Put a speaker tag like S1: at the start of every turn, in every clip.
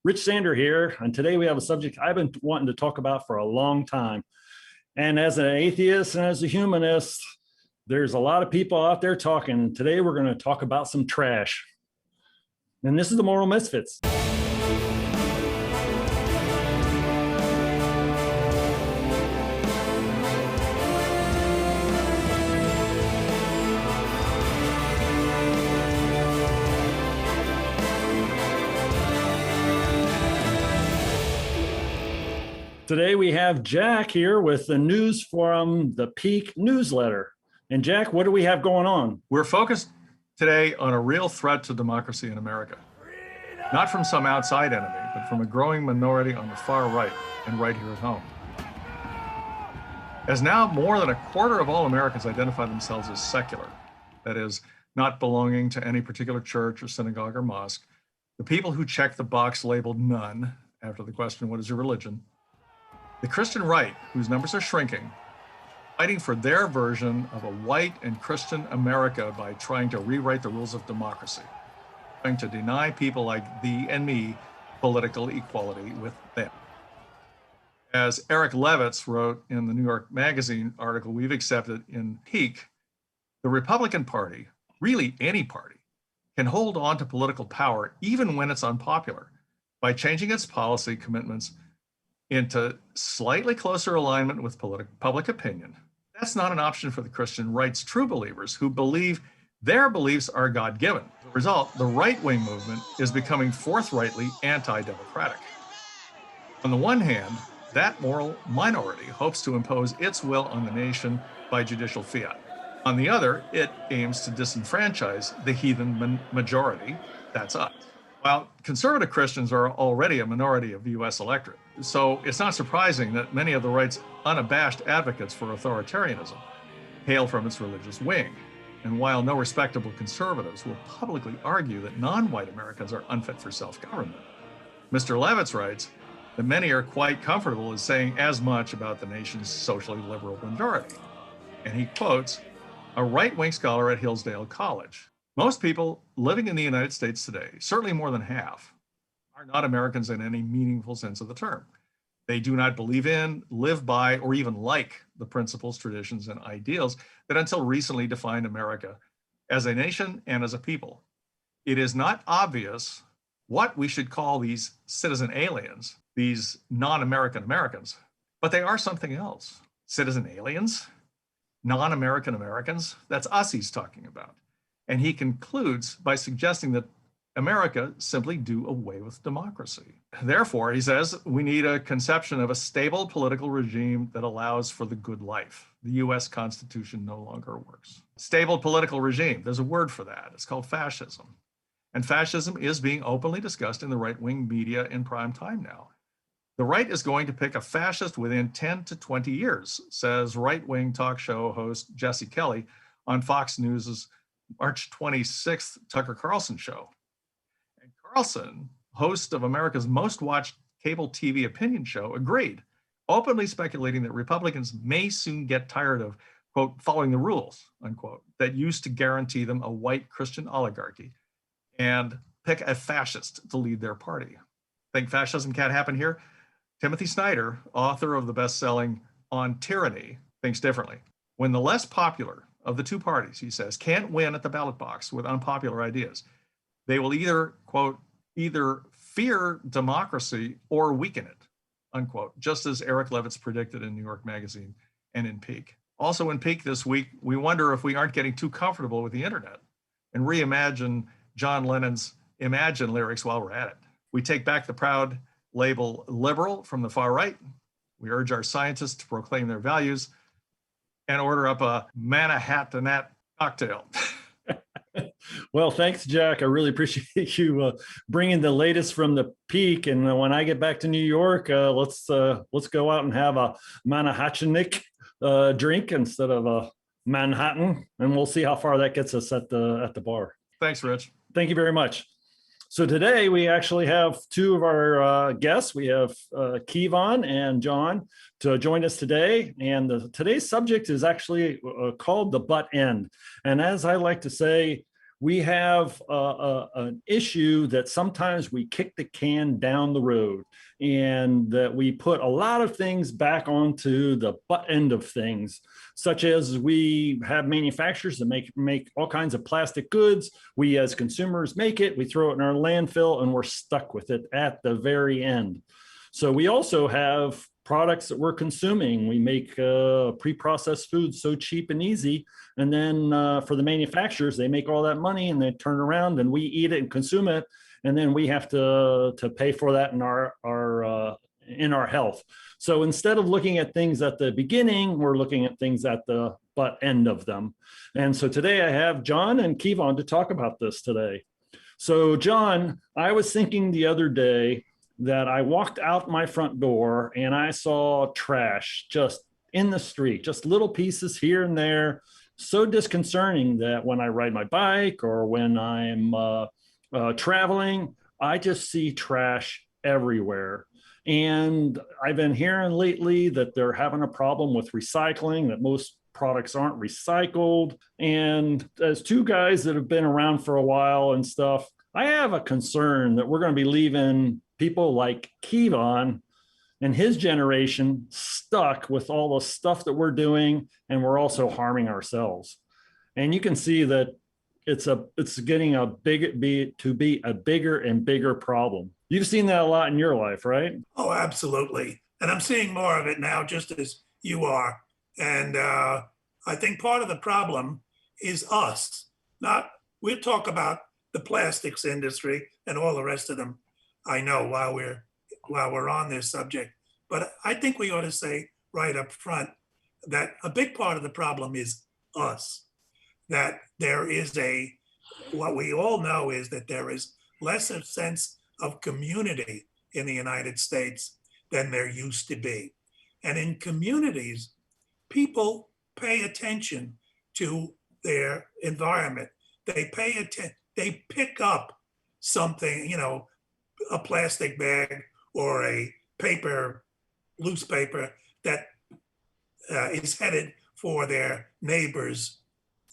S1: Rich Sander here, and today we have a subject I've been wanting to talk about for a long time. And as an atheist and as a humanist, there's a lot of people out there talking. Today we're going to talk about some trash. And this is the Moral Misfits. Today we have Jack here with the news from the Pique newsletter. And Jack, what do we have going on?
S2: We're focused today on a real threat to democracy in America. Not from some outside enemy, but from a growing minority on the far right and right here at home. As now more than a quarter of all Americans identify themselves as secular, that is, not belonging to any particular church or synagogue or mosque, the people who check the box labeled none after the question, what is your religion? The Christian right, whose numbers are shrinking, fighting for their version of a white and Christian America by trying to rewrite the rules of democracy, trying to deny people like thee and me political equality with them. As Eric Levitz wrote in the New York Magazine article we've accepted in Pique, the Republican Party, really any party, can hold on to political power even when it's unpopular by changing its policy commitments into slightly closer alignment with public opinion. That's not an option for the Christian right's true believers who believe their beliefs are God-given. As a result, the right-wing movement is becoming forthrightly anti-democratic. On the one hand, that moral minority hopes to impose its will on the nation by judicial fiat. On the other, it aims to disenfranchise the heathen majority, that's us. While conservative Christians are already a minority of the US electorate, so it's not surprising that many of the right's unabashed advocates for authoritarianism hail from its religious wing. And while no respectable conservatives will publicly argue that non-white Americans are unfit for self-government, Mr. Levitz writes that many are quite comfortable in saying as much about the nation's socially liberal majority. And he quotes a right-wing scholar at Hillsdale College. Most people living in the United States today, certainly more than half, are not Americans in any meaningful sense of the term. They do not believe in, live by, or even like the principles, traditions, and ideals that until recently defined America as a nation and as a people. It is not obvious what we should call these citizen aliens, these non-American Americans, but they are something else. Citizen aliens? Non-American Americans? That's us he's talking about. And he concludes by suggesting that America simply do away with democracy. Therefore, he says, we need a conception of a stable political regime that allows for the good life. The US Constitution no longer works. Stable political regime, there's a word for that. It's called fascism. And fascism is being openly discussed in the right-wing media in prime time now. The right is going to pick a fascist within 10 to 20 years, says right-wing talk show host Jesse Kelly on Fox News's March 26th Tucker Carlson show. And Carlson, host of America's most watched cable TV opinion show, agreed, openly speculating that Republicans may soon get tired of, quote, following the rules, unquote, that used to guarantee them a white Christian oligarchy and pick a fascist to lead their party. Think fascism can't happen here? Timothy Snyder, author of the best-selling On Tyranny, thinks differently. When the less popular of the two parties, he says, can't win at the ballot box with unpopular ideas, they will either, quote, either fear democracy or weaken it, unquote, just as Eric Levitz predicted in New York Magazine and in Pique. Also in Pique this week, we wonder if we aren't getting too comfortable with the internet and reimagine John Lennon's Imagine lyrics while we're at it. We take back the proud label liberal from the far right. We urge our scientists to proclaim their values and order up a Manhattanat cocktail.
S1: Well, thanks, Jack. I really appreciate you bringing the latest from the Pique. And when I get back to New York, let's go out and have a Manhattannic drink instead of a Manhattan, and we'll see how far that gets us at the bar.
S2: Thanks, Rich.
S1: Thank you very much. So today we actually have two of our guests. We have Kevon and John to join us today. And today's subject is actually called the butt end. And as I like to say, we have an issue that sometimes we kick the can down the road, and that we put a lot of things back onto the butt end of things, such as we have manufacturers that make all kinds of plastic goods. We as consumers make it, we throw it in our landfill, and we're stuck with it at the very end. So we also have products that we're consuming. We make pre-processed foods so cheap and easy. And then for the manufacturers, they make all that money and they turn around and we eat it and consume it. And then we have to pay for that in our health. So instead of looking at things at the beginning, we're looking at things at the butt end of them. And so today I have John and Kevon to talk about this today. So John, I was thinking the other day that I walked out my front door and I saw trash just in the street, just little pieces here and there. So disconcerting that when I ride my bike or when I'm traveling, I just see trash everywhere. And I've been hearing lately that they're having a problem with recycling, that most products aren't recycled. And as two guys that have been around for a while and stuff, I have a concern that we're going to be leaving people like Kevon and his generation stuck with all the stuff that we're doing, and we're also harming ourselves. And you can see that it's getting a bigger and bigger problem. You've seen that a lot in your life, right?
S3: Oh, absolutely. And I'm seeing more of it now, just as you are. And I think part of the problem is us. Not, we'll talk about the plastics industry and all the rest of them, I know, while we're on this subject. But I think we ought to say right up front that a big part of the problem is us. That there is what we all know is that there is less of sense of community in the United States than there used to be. And in communities, people pay attention to their environment. They pick up something, a plastic bag or a loose paper that is headed for their neighbor's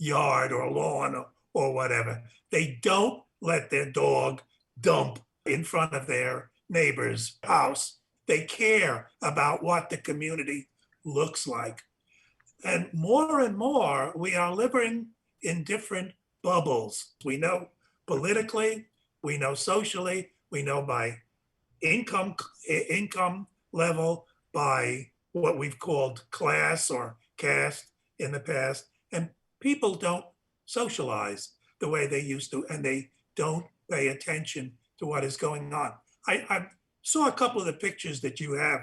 S3: yard or lawn or whatever. They don't let their dog dump in front of their neighbor's house. They care about what the community looks like. And more, we are living in different bubbles. We know politically, we know socially, we know by income level, by what we've called class or caste in the past. And people don't socialize the way they used to, and they don't pay attention to what is going on. I saw a couple of the pictures that you have.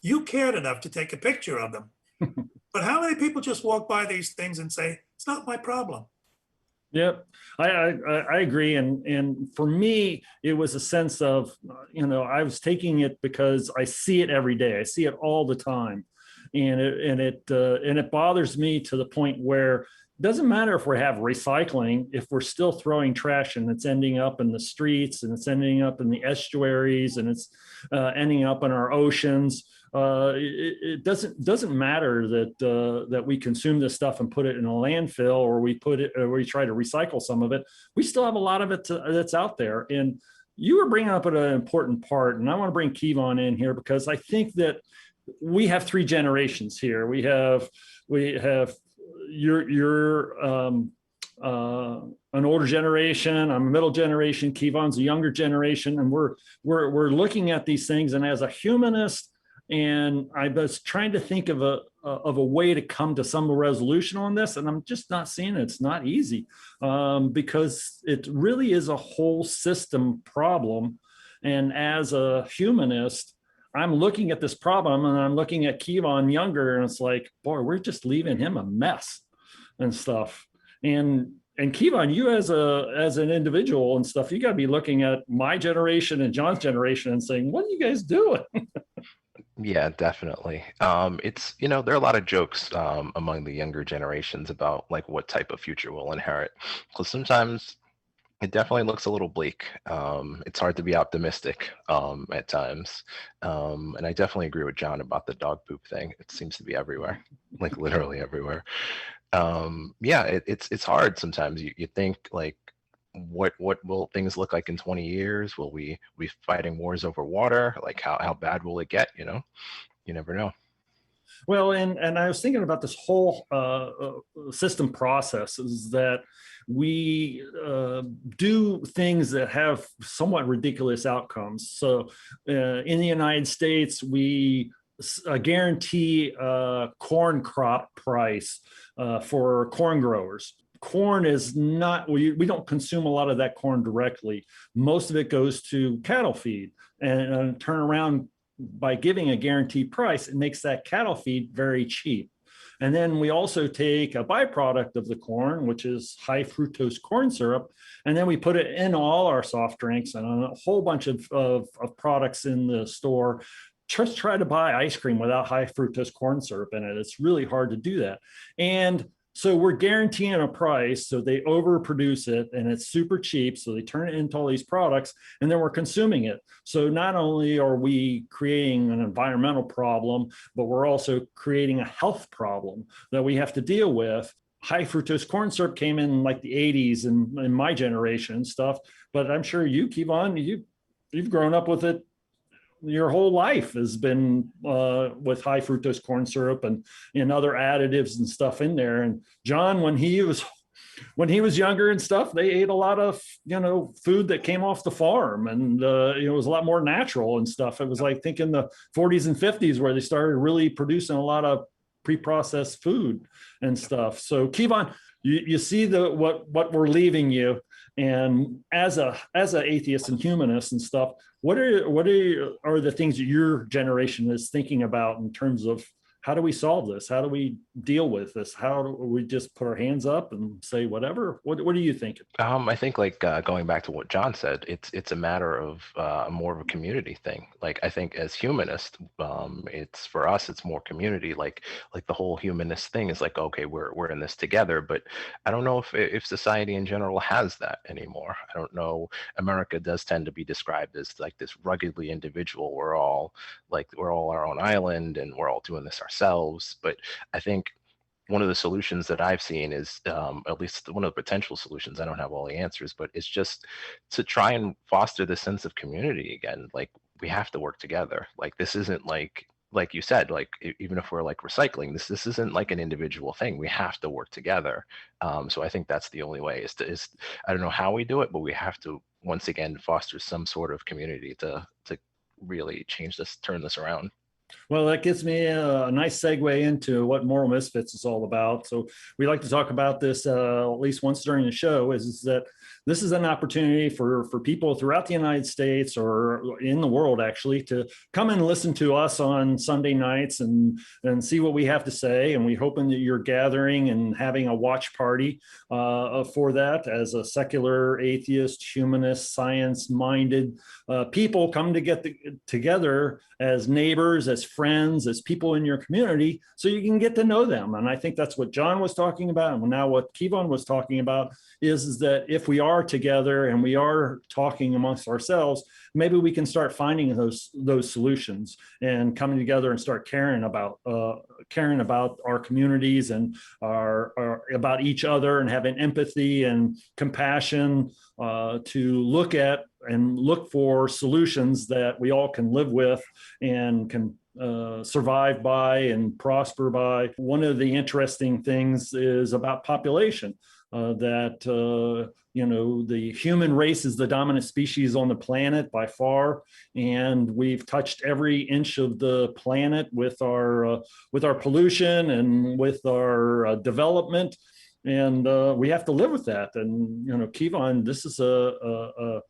S3: You cared enough to take a picture of them. But how many people just walk by these things and say, it's not my problem?
S1: Yep, I agree, and for me, it was a sense of, I was taking it because I see it every day. I see it all the time, and it bothers me to the point where it doesn't matter if we have recycling, if we're still throwing trash and it's ending up in the streets and it's ending up in the estuaries and it's ending up in our oceans. It doesn't matter that we consume this stuff and put it in a landfill, or we try to recycle some of it. We still have a lot of it that's out there. And you were bringing up an important part, and I want to bring Kevon in here because I think that we have three generations here. We have you're an older generation. I'm a middle generation. Kevon's a younger generation, and we're looking at these things. And as a humanist, and I was trying to think of a way to come to some resolution on this, and I'm just not seeing it. It's not easy because it really is a whole system problem. And as a humanist, I'm looking at this problem, and I'm looking at Kevon younger, and it's like, boy, we're just leaving him a mess and stuff. And Kevon, you as an individual and stuff, you got to be looking at my generation and John's generation and saying, what are you guys doing?
S4: Yeah, definitely. There are a lot of jokes among the younger generations about like what type of future we'll inherit. Because sometimes it definitely looks a little bleak. It's hard to be optimistic at times. And I definitely agree with John about the dog poop thing. It seems to be everywhere, like literally everywhere. It's hard sometimes. You think like what will things look like in 20 years? Will we be fighting wars over water? Like how bad will it get? You never know.
S1: Well, and I was thinking about this whole system process is that we do things that have somewhat ridiculous outcomes. So in the United States, we guarantee a corn crop price for corn growers. Corn is not, we don't consume a lot of that corn directly. Most of it goes to cattle feed and turn around by giving a guaranteed price, it makes that cattle feed very cheap. And then we also take a byproduct of the corn, which is high fructose corn syrup, and then we put it in all our soft drinks and a whole bunch of products in the store. Just try to buy ice cream without high fructose corn syrup in it. It's really hard to do that. And so we're guaranteeing a price, so they overproduce it and it's super cheap. So they turn it into all these products and then we're consuming it. So not only are we creating an environmental problem, but we're also creating a health problem that we have to deal with. High fructose corn syrup came in like the 80s and in my generation and stuff, but I'm sure you, Kevon, you've grown up with it. Your whole life has been with high fructose corn syrup and other additives and stuff in there. And John, when he was younger and stuff, they ate a lot of food that came off the farm, and it was a lot more natural and stuff. It was like thinking the 40s and 50s where they started really producing a lot of pre-processed food and stuff. So Kevon, you see what we're leaving you, and as a atheist and humanist and stuff, what are the things that your generation is thinking about in terms of how do we solve this? How do we deal with this? How do we just put our hands up and say whatever? What are you thinking?
S4: I think going back to what John said, it's a matter of more of a community thing. Like I think as humanists, it's for us, it's more community. Like the whole humanist thing is like, okay, we're in this together. But I don't know if society in general has that anymore. I don't know. America does tend to be described as like this ruggedly individual. We're all our own island and we're all doing this ourselves. But I think one of the solutions that I've seen is, at least one of the potential solutions, I don't have all the answers, but it's just to try and foster this sense of community again. Like we have to work together. Like this isn't like you said, like even if we're like recycling, this isn't like an individual thing. We have to work together. So I think that's the only way is I don't know how we do it, but we have to once again foster some sort of community to really turn this around.
S1: Well, that gives me a nice segue into what Moral Misfits is all about. So we like to talk about this at least once during the show, is that this is an opportunity for people throughout the United States or in the world actually to come and listen to us on Sunday nights and see what we have to say. And we're hoping that you're gathering and having a watch party for that as a secular, atheist, humanist, science-minded people come to get together as neighbors, as friends, as people in your community, so you can get to know them. And I think that's what John was talking about, and now what Kevon was talking about is that if we are together and we are talking amongst ourselves, maybe we can start finding those solutions and coming together and start caring about our communities and about each other and having empathy and compassion to look for solutions that we all can live with and can survive by and prosper by. One of the interesting things is about population, that the human race is the dominant species on the planet by far, and we've touched every inch of the planet with our pollution and with our development, and we have to live with that. And Kevon, this is a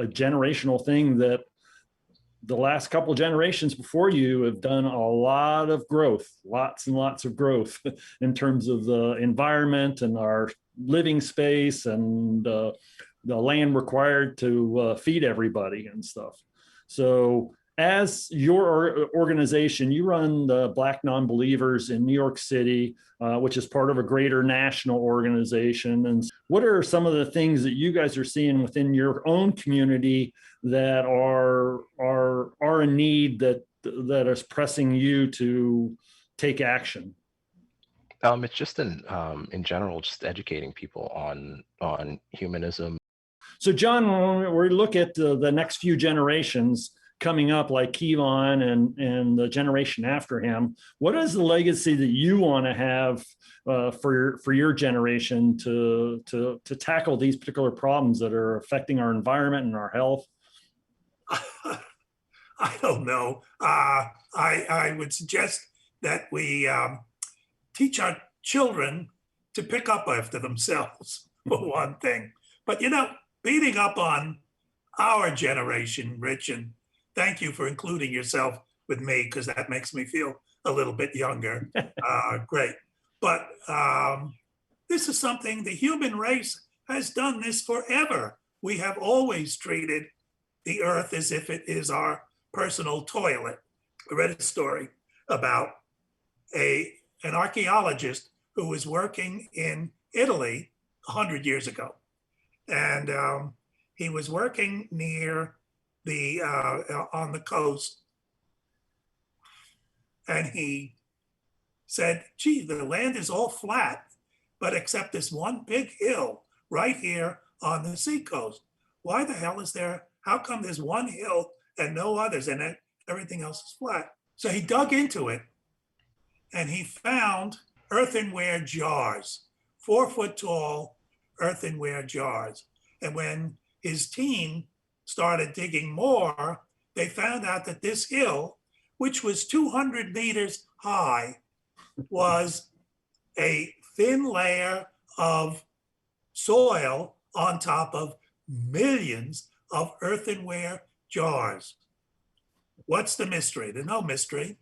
S1: generational thing that the last couple of generations before you have done a lot of growth, lots and lots of growth in terms of the environment and our living space and the land required to feed everybody and stuff. So as your organization, you run the Black Nonbelievers in New York City, which is part of a greater national organization. And what are some of the things that you guys are seeing within your own community that are a need that is pressing you to take action?
S4: It's just in general, just educating people on humanism.
S1: So, John, when we look at the next few generations coming up, like Kevon and the generation after him, what is the legacy that you want to have for your generation to tackle these particular problems that are affecting our environment and our health?
S3: I don't know. I would suggest that we teach our children to pick up after themselves, for one thing. But beating up on our generation, Rich, and thank you for including yourself with me, because that makes me feel a little bit younger. Great. But this is something the human race has done this forever. We have always treated the earth as if it is our personal toilet. I read a story about an archaeologist who was working in Italy 100 years ago. And he was working near on the coast. And he said, gee, the land is all flat, but except this one big hill right here on the seacoast. Why the hell is there? How come there's one hill and no others, and everything else is flat? So he dug into it, and he found earthenware jars, 4-foot tall earthenware jars. And when his team started digging more, they found out that this hill, which was 200 meters high, was a thin layer of soil on top of millions of earthenware jars. What's the mystery? There's no mystery.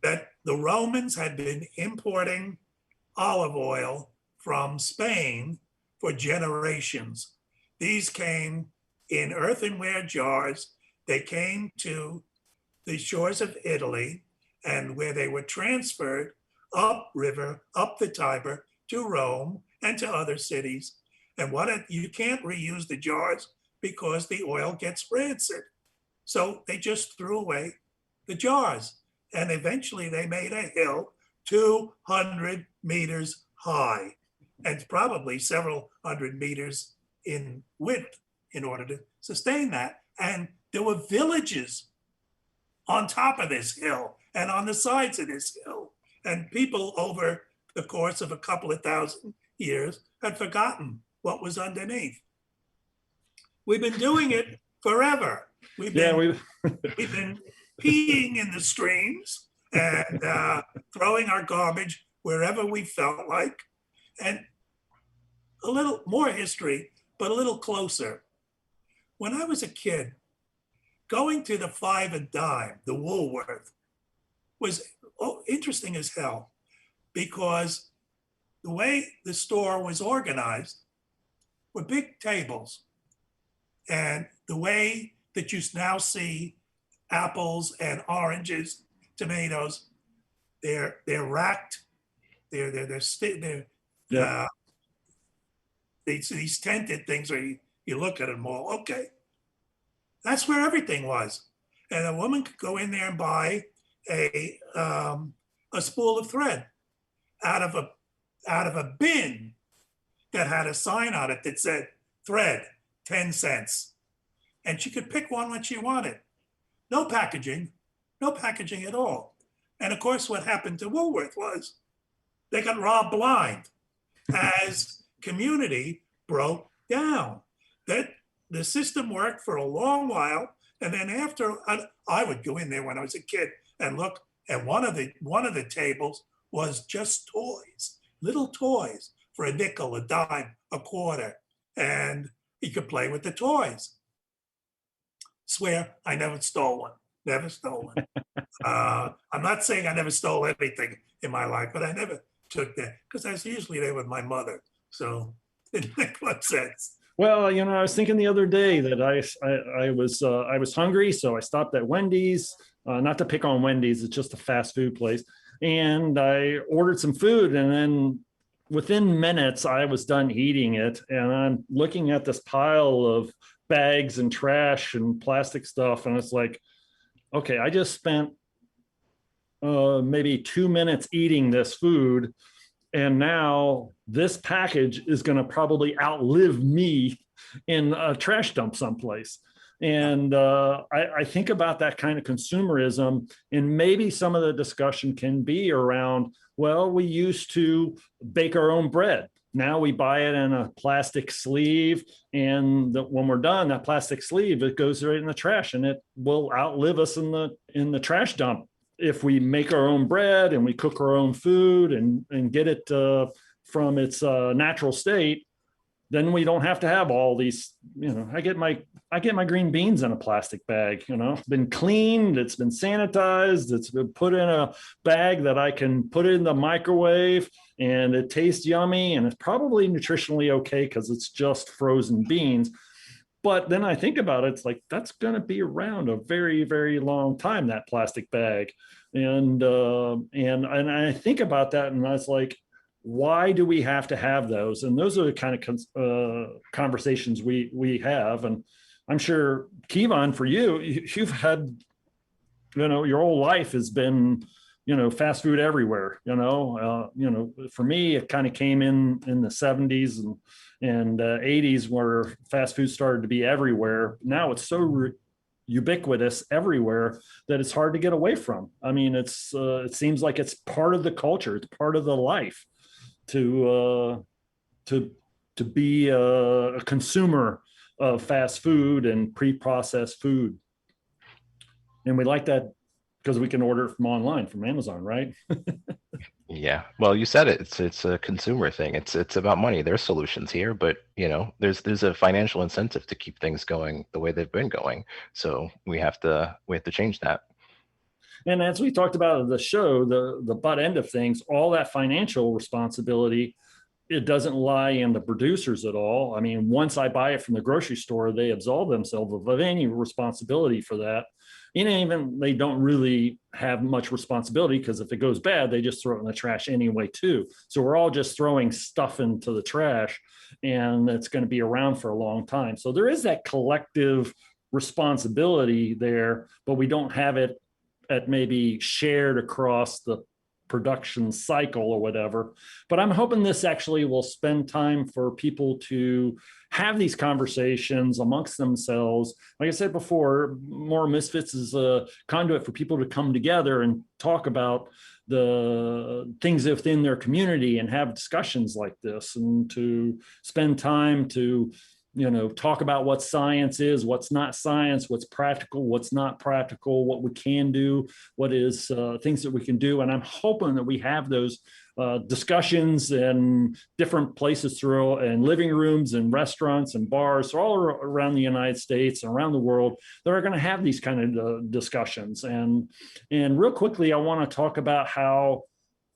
S3: That the Romans had been importing olive oil from Spain for generations. These came in earthenware jars. They came to the shores of Italy, and where they were transferred upriver, up the Tiber to Rome and to other cities. And you can't reuse the jars because the oil gets rancid. So they just threw away the jars. And eventually they made a hill 200 meters high and probably several hundred meters in width in order to sustain that. And there were villages on top of this hill and on the sides of this hill. And people over the course of a couple of thousand years had forgotten what was underneath. We've been doing it forever. We've been peeing in the streams and throwing our garbage wherever we felt like. And a little more history, but a little closer. When I was a kid, going to the 5 and dime, the Woolworth, was interesting as hell, because the way the store was organized were big tables. And the way that you now see apples and oranges, tomatoes, they're racked, these tented things where you look at them all, okay. That's where everything was. And a woman could go in there and buy a spool of thread out of a bin that had a sign on it that said thread, 10 cents. And she could pick one when she wanted. No packaging at all. And of course, what happened to Woolworth was they got robbed blind as community broke down. That the system worked for a long while. And then after, I would go in there when I was a kid and look, and one of the tables was just toys, little toys for a nickel, a dime, a quarter. And you could play with the toys. Swear I never stole one, never stole one. I'm not saying I never stole anything in my life, but I never took that because I was usually there with my mother. So it didn't make much sense.
S1: Well, I was thinking the other day that I was hungry, so I stopped at Wendy's. Not to pick on Wendy's, it's just a fast food place. And I ordered some food, and then within minutes, I was done eating it. And I'm looking at this pile of bags and trash and plastic stuff, and it's like, okay, I just spent maybe 2 minutes eating this food, And now this package is going to probably outlive me in a trash dump someplace. And I think about that kind of consumerism, and maybe some of the discussion can be around, well, we used to bake our own bread. Now we buy it in a plastic sleeve, and when we're done, that plastic sleeve, it goes right in the trash, and it will outlive us in the trash dump. If we make our own bread and we cook our own food and get it from its natural state, then we don't have to have all these, I get my green beans in a plastic bag, it's been cleaned, it's been sanitized, it's been put in a bag that I can put in the microwave, and it tastes yummy, and it's probably nutritionally okay because it's just frozen beans. But then I think about it, it's like, that's going to be around a very, very long time, that plastic bag. And I think about that, and I was like, why do we have to have those? And those are the kind of conversations we have. And I'm sure, Kevon, for you, you've had, your whole life has been, fast food everywhere. For me, it kind of came in the 70s and 80s, where fast food started to be everywhere. Now it's so ubiquitous everywhere that it's hard to get away from. I mean, it seems like it's part of the culture. It's part of the life to be a consumer of fast food and pre-processed food. And we like that because we can order from online from Amazon, right?
S4: Yeah. Well, you said it. It's a consumer thing. It's about money. There's solutions here, but there's a financial incentive to keep things going the way they've been going. So we have to change that.
S1: And as we talked about in the show, the butt end of things, all that financial responsibility, it doesn't lie in the producers at all. I mean, once I buy it from the grocery store, they absolve themselves of any responsibility for that. Even they don't really have much responsibility, because if it goes bad, they just throw it in the trash anyway too. So we're all just throwing stuff into the trash, and it's going to be around for a long time. So there is that collective responsibility there, but we don't have it at maybe shared across the production cycle or whatever. But I'm hoping this actually will spend time for people to have these conversations amongst themselves. Like I said before, More Misfits is a conduit for people to come together and talk about the things within their community and have discussions like this, and to spend time to talk about what science is, what's not science, what's practical, what's not practical, what we can do, what is things that we can do. And I'm hoping that we have those discussions in different places through, and living rooms and restaurants and bars all around the United States and around the world that are going to have these kind of discussions. And real quickly, I want to talk about how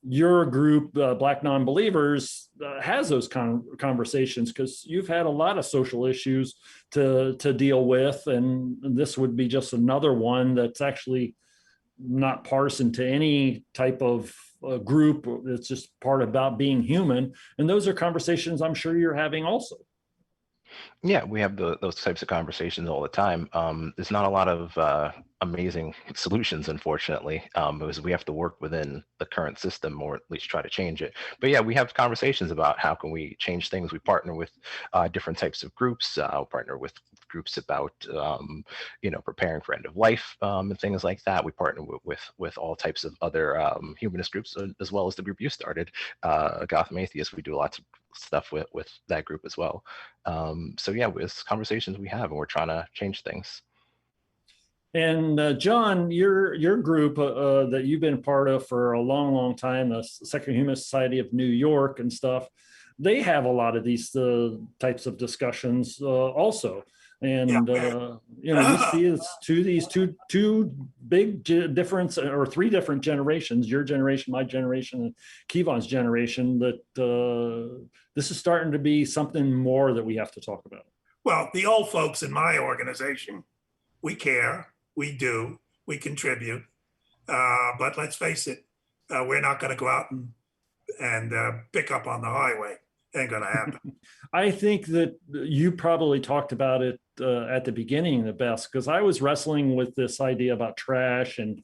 S1: your group, Black Non-Believers, has those conversations, because you've had a lot of social issues to deal with, and this would be just another one that's actually not partisan to any type of group. It's just part about being human, and those are conversations I'm sure you're having also.
S4: Yeah, we have those types of conversations all the time. There's not a lot of amazing solutions, unfortunately, because we have to work within the current system, or at least try to change it. But yeah, we have conversations about how can we change things. We partner with different types of groups. Partner with groups about preparing for end of life and things like that. We partner with all types of other humanist groups, as well as the group you started, Gotham Atheists. We do lots of stuff with that group as well. So yeah, it's conversations we have, and we're trying to change things.
S1: And John, your group that you've been part of for a long, long time, the Secular Humanist Society of New York and stuff, they have a lot of these types of discussions also. And you see it's two big difference, or three different generations: your generation, my generation, and Kevon's generation. That this is starting to be something more that we have to talk about.
S3: Well, the old folks in my organization, we care, we do, we contribute, but let's face it, we're not going to go out and pick up on the highway. Ain't going to happen.
S1: I think that you probably talked about it at the beginning the best, because I was wrestling with this idea about trash and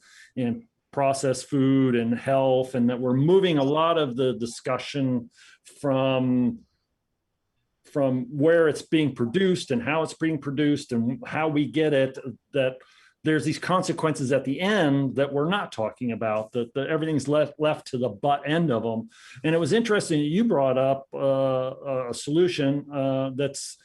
S1: processed food and health, and that we're moving a lot of the discussion from where it's being produced and how it's being produced and how we get it, that there's these consequences at the end that we're not talking about, that everything's left to the butt end of them. And it was interesting that you brought up a solution that's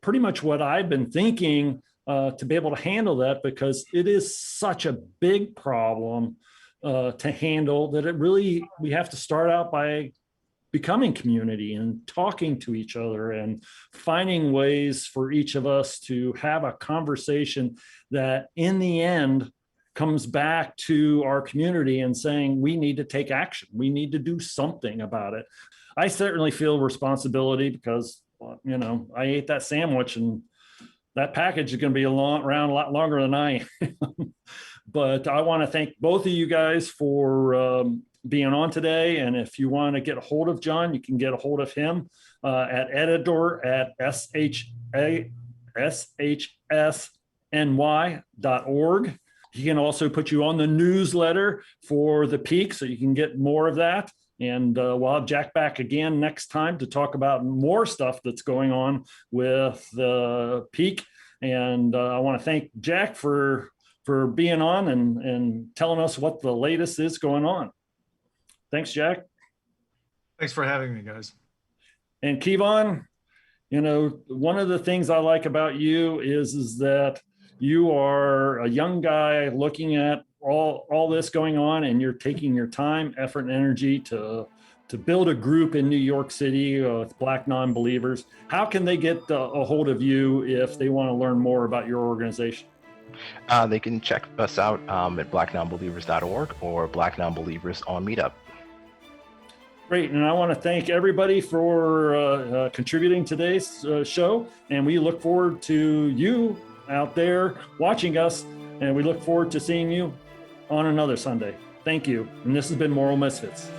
S1: pretty much what I've been thinking to be able to handle that, because it is such a big problem to handle that we have to start out by becoming community and talking to each other and finding ways for each of us to have a conversation that in the end comes back to our community and saying, we need to take action. We need to do something about it. I certainly feel responsibility because, I ate that sandwich and that package is going to be around a lot longer than I am. But I want to thank both of you guys for being on today. And if you want to get a hold of John, you can get a hold of him at editor@shsny.org. He can also put you on the newsletter for the Pique, so you can get more of that. And we'll have Jack back again next time to talk about more stuff that's going on with the Pique. And I want to thank Jack for being on and telling us what the latest is going on. Thanks, Jack.
S2: Thanks for having me, guys.
S1: And Kevon, one of the things I like about you is that you are a young guy looking at all this going on, and you're taking your time, effort, and energy to build a group in New York City with Black non-believers. How can they get a hold of you if they want to learn more about your organization?
S4: They can check us out at blacknonbelievers.org or Black Nonbelievers on Meetup.
S1: Great. And I want to thank everybody for contributing today's show. And we look forward to you out there watching us. And we look forward to seeing you on another Sunday. Thank you. And this has been Moral Misfits.